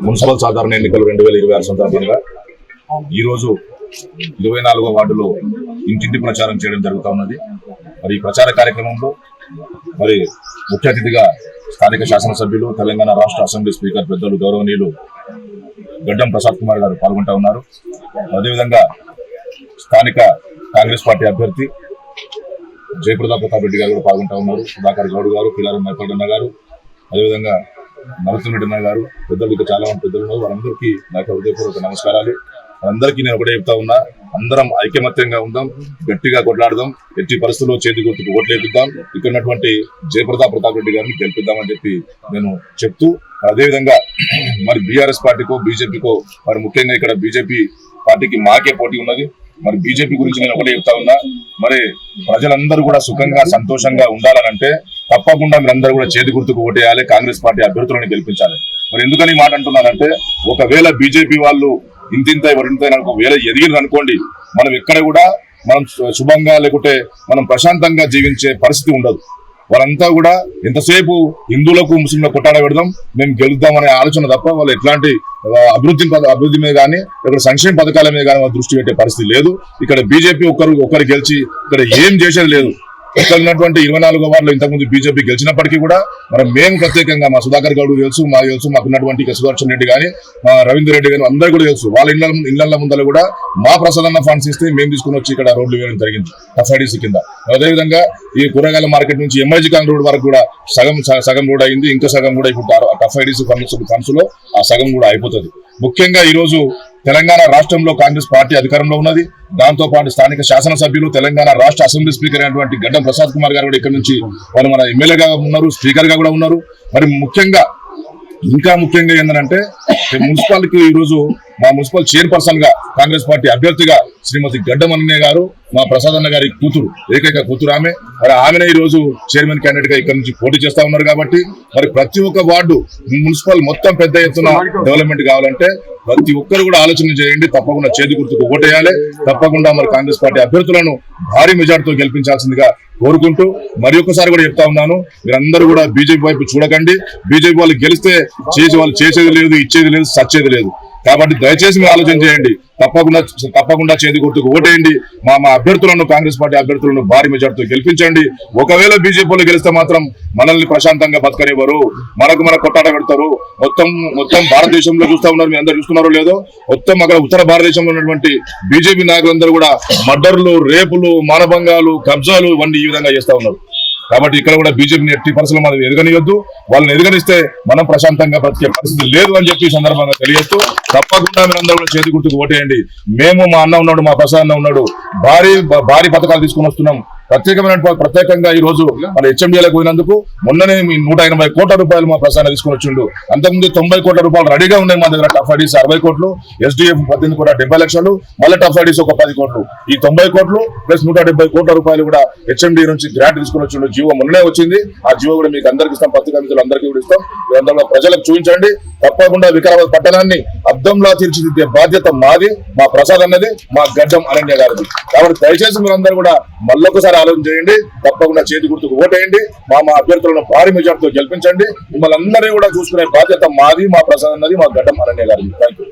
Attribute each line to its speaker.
Speaker 1: Municipal సాధారణ ఎన్నికలు 2026 సందర్భంగా ఈరోజు 24వ వార్డులో ఇంటింటి ప్రచారం చేయడం జరుగుతూ ఉన్నది. మరి ఈ ప్రచార కార్యక్రమంలో మరి ముఖ్య అతిథిగా స్థానిక శాసనసభ్యులు, తెలంగాణ రాష్ట్ర అసెంబ్లీ స్పీకర్ పెద్దలు గౌరవనీయులు గడ్డం ప్రసాద్ కుమార్ గారు పాల్గొంటూ ఉన్నారు. అదేవిధంగా స్థానిక కాంగ్రెస్ పార్టీ అభ్యర్థి జయప్రతాప్ రెడ్డి గారు కూడా పాల్గొంటూ ఉన్నారు. సుధాకర్ గౌడ్ గారు, పిల్లారం మైపల్గన్న గారు, అదేవిధంగా నరసింహరెడ్డి గారు, పెద్దలు ఇంకా చాలా మంది పెద్దలు ఉన్నారు. వారందరికీ నాకు హృదయపూర్వక నమస్కారాలు. అందరికీ నేను ఒకటే చెప్తా ఉన్నా, అందరం ఐకమత్యంగా ఉందాం, గట్టిగా కొట్లాడదాం, ఎట్టి పరిస్థితుల్లో చేతి గుర్తుకు ఓట్లేపిద్దాం, ఇక్కడ ఉన్నటువంటి జయప్రతాప్ రెడ్డి గారిని గెలిపిద్దామని చెప్పి నేను చెప్తూ, అదేవిధంగా మరి బీఆర్ఎస్ పార్టీకో బీజేపీకో మరి ముఖ్యంగా ఇక్కడ బీజేపీ పార్టీకి మాకే పోటీ ఉన్నది. మరి బీజేపీ గురించి నేను ఒకటే చెప్తా ఉన్నా, మరి ప్రజలందరూ కూడా సుఖంగా సంతోషంగా ఉండాలనంటే తప్పకుండా మీరందరూ కూడా చేతి గుర్తుకు ఓటేయాలి, కాంగ్రెస్ పార్టీ అభ్యర్థులను గెలిపించాలి. మరి ఎందుకని మాట అంటున్నానంటే, ఒకవేళ బీజేపీ వాళ్ళు ఇంతింత ఎవరింత ఒకవేళ ఎదిగిన అనుకోండి, మనం ఎక్కడ కూడా మనం శుభంగా లేకుంటే మనం ప్రశాంతంగా జీవించే పరిస్థితి ఉండదు. వాళ్ళంతా కూడా ఎంతసేపు హిందువులకు ముస్లింలకు కొట్టాడ పెడదాం, మేము గెలుద్దాం అనే ఆలోచన తప్ప వాళ్ళు ఎట్లాంటి అభివృద్ధి మీద కానీ ఇక్కడ సంక్షేమ పథకాల మీద కానీ దృష్టి పెట్టే పరిస్థితి లేదు. ఇక్కడ బీజేపీ ఒకరు గెలిచి ఇక్కడ ఏం చేసేది లేదు. ఇక్కడ ఉన్నటువంటి 24వ వార్డులో ఇంతకుముందు బీజేపీ గెలిచినప్పటికీ కూడా మరి మేము ప్రత్యేకంగా మా సుధాకర్ గౌడ్ తెలుసు, మాకున్నటువంటి సుదర్శన్ రెడ్డి కానీ, మా రవీందర్ రెడ్డి కానీ అందరూ కూడా తెలుసు. వాళ్ళ ఇళ్ల ముందర కూడా మా ప్రసాదన్న ఫండ్స్ ఇస్తే మేము తీసుకుని వచ్చి ఇక్కడ రోడ్లు వేయడం జరిగింది ఎఫ్ఐడిసి కింద. అదేవిధంగా ఈ కూరగాయల మార్కెట్ నుంచి ఎంఐజీ కాంగ్ రోడ్ వరకు కూడా సగం రోడ్ అయింది. ఇంకా సగం కూడా ఇప్పుడు ఎఫ్ఐడిసి ఫండ్స్ లో ఆ సగం కూడా అయిపోతుంది. ముఖ్యంగా ఈ రోజు తెలంగాణ రాష్ట్రంలో కాంగ్రెస్ పార్టీ అధికారంలో ఉన్నది. దాంతో పాటు స్థానిక శాసనసభ్యులు, తెలంగాణ రాష్ట్ర అసెంబ్లీ స్పీకర్ అయినటువంటి గడ్డం ప్రసాద్ కుమార్ గారు కూడా ఇక్కడ నుంచి వాళ్ళు మన ఎమ్మెల్యేగా ఉన్నారు, స్పీకర్ గా కూడా ఉన్నారు. మరి ఇంకా ముఖ్యంగా ఏంటంటే మున్సిపాలిటీకి ఈ రోజు మా మున్సిపల్ చైర్పర్సన్ గా కాంగ్రెస్ పార్టీ అభ్యర్థిగా శ్రీమతి గడ్డం అన్నయ్య గారు, మా ప్రసాద్ అన్న గారి కూతురు, ఏకైక కూతురు ఆమెనే ఈ రోజు చైర్మన్ క్యాండిడేట్ గా ఇక్కడ నుంచి పోటీ చేస్తా ఉన్నారు. కాబట్టి మరి ప్రతి ఒక్క వార్డు మున్సిపల్ మొత్తం పెద్ద ఎత్తున డెవలప్మెంట్ కావాలంటే ప్రతి ఒక్కరు కూడా ఆలోచన చేయండి. తప్పకుండా చేతి గుర్తుకు ఓటేయాలి. తప్పకుండా మరి కాంగ్రెస్ పార్టీ అభ్యర్థులను భారీ మెజార్టీతో గెలిపించాల్సిందిగా కోరుకుంటూ మరి ఒక్కసారి కూడా చెప్తా ఉన్నాను, మీరందరూ కూడా బీజేపీ వైపు చూడకండి. బీజేపీ వాళ్ళు గెలిస్తే వాళ్ళు చేసేది లేదు, ఇచ్చేది లేదు, సచ్చేది లేదు. కాబట్టి దయచేసి మీరు ఆలోచన చేయండి. తప్పకుండా చేతి గుర్తుకు ఓటేయండి. మా అభ్యర్థులను, కాంగ్రెస్ పార్టీ అభ్యర్థులను భారీ మెజార్టీతో గెలిపించండి. ఒకవేళ బీజేపీలో గెలిస్తే మాత్రం మనల్ని ప్రశాంతంగా బతకనివ్వరు, మన కొట్టాట పెడతారు. మొత్తం భారతదేశంలో చూస్తా ఉన్నారు, మీరు అందరు చూస్తున్నారో లేదో, మొత్తం అక్కడ ఉత్తర భారతదేశంలో ఉన్నటువంటి బీజేపీ నాయకులందరూ కూడా మర్డర్లు, రేపులు, మానభంగాలు, కబ్జాలు ఇవన్నీ ఈ విధంగా చేస్తా ఉన్నారు. కాబట్టి ఇక్కడ కూడా బీజేపీని ఎట్టి పరిస్థితుల్లో మనం ఎదగనియొద్దు. వాళ్ళని ఎదగనిస్తే మనం ప్రశాంతంగా బ్రతికే పరిస్థితి లేదు అని చెప్పి ఈ సందర్భంగా తెలియజేస్తూ తప్పకుండా మీరందరూ కూడా చేతి గుర్తుకు ఓటేయండి. మేము, మా అన్న ఉన్నాడు, మా ప్రసాద్ అన్న ఉన్నాడు, భారీ పథకాలు తీసుకుని వస్తున్నాం. ప్రత్యేకంగా ఈ రోజు మన హెచ్ఎండిఏలకు పోయినందుకు మొన్ననే 180 కోట్ల రూపాయలు మా ప్రసాద్ తీసుకుని వచ్చిండు. అంతకుముందు 90 కోట్ల రూపాయలు రెడీగా ఉన్నాయి మా దగ్గర. టఫ్ఐడిసి 60 కోట్లు, ఎస్డిఎఫ్ 18 కోట్ల 70 లక్షలు, మళ్ళీ టఫ్ఐడిసి ఒక 10 కోట్లు. ఈ 90 కోట్లు ప్లస్ 170 కోట్ల రూపాయలు కూడా హెచ్ఎండి నుంచి గ్రాంట్ తీసుకుని వచ్చిండు. జీవో మొన్ననే వచ్చింది. ఆ జీవో కూడా మీకు అందరికి ఇస్తాం, పత్రికా మిత్రులు అందరికీ కూడా ఇస్తాం. అందరూ ప్రజలకు చూపించండి. తప్పకుండా వికారాబాద్ పట్టణాన్ని అద్దంలా తీర్చిదిద్దే బాధ్యత మాది, మా ప్రసాద్ అన్నది, మా గడ్డం అరణ్య గారిది. కాబట్టి దయచేసి మీరందరూ కూడా మళ్ళొకసారి ఆలోచన చేయండి. తప్పకుండా చేతి గుర్తుకు ఓటేయండి. మా అభ్యర్థులను భారీ మెజార్టీతో గెలిపించండి. మిమ్మల్ని అందరినీ కూడా చూసుకునే బాధ్యత మాది, మా ప్రసాద్ అన్నది, మా గడ్డం అరణ్య గారిది. Thank you.